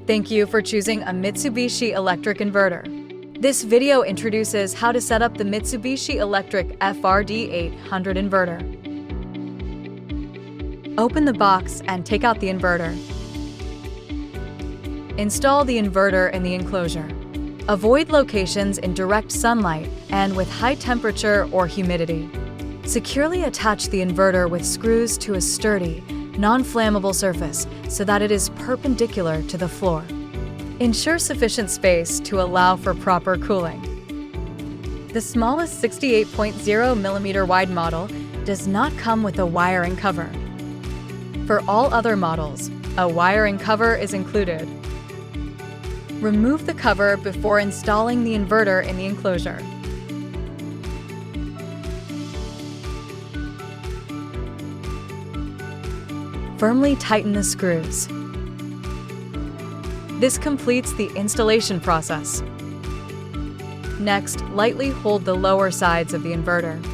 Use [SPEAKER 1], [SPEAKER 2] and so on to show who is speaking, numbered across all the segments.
[SPEAKER 1] Thank you for choosing a Mitsubishi Electric inverter. This video introduces how to set up the Mitsubishi Electric FR-D800 inverter. Open the box and take out the inverter. Install the inverter in the enclosure. Avoid locations in direct sunlight and with high temperature or humidity. Securely attach the inverter with screws to a sturdy, non-flammable surface so that it is perpendicular to the floor. Ensure sufficient space to allow for proper cooling. The smallest 68.0 mm wide model does not come with a wiring cover. For all other models, a wiring cover is included. Remove the cover before installing the inverter in the enclosure. Firmly tighten the screws. This completes the installation process. Next, lightly hold the lower sides of the inverter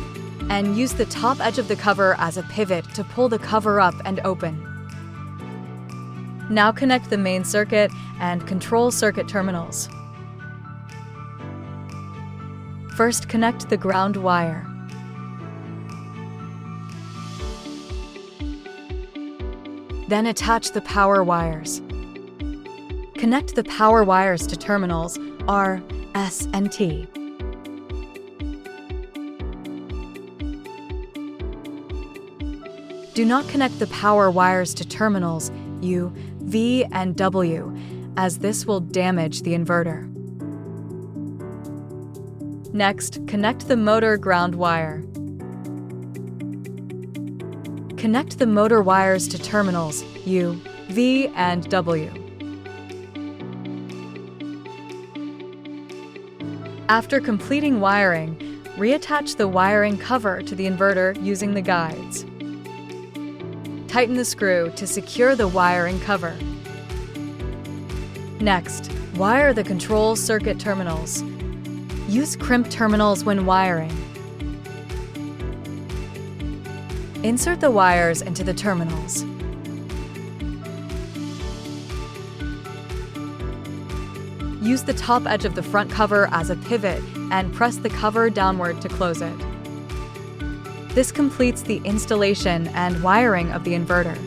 [SPEAKER 1] and use the top edge of the cover as a pivot to pull the cover up and open. Now connect the main circuit and control circuit terminals. First, connect the ground wire. Then attach the power wires. Connect the power wires to terminals R, S, and T. Do not connect the power wires to terminals U, V, and W, as this will damage the inverter. Next, connect the motor ground wire. Connect the motor wires to terminals U, V, and W. After completing wiring, reattach the wiring cover to the inverter using the guides. Tighten the screw to secure the wiring cover. Next, wire the control circuit terminals. Use crimp terminals when wiring. Insert the wires into the terminals. Use the top edge of the front cover as a pivot and press the cover downward to close it. This completes the installation and wiring of the inverter.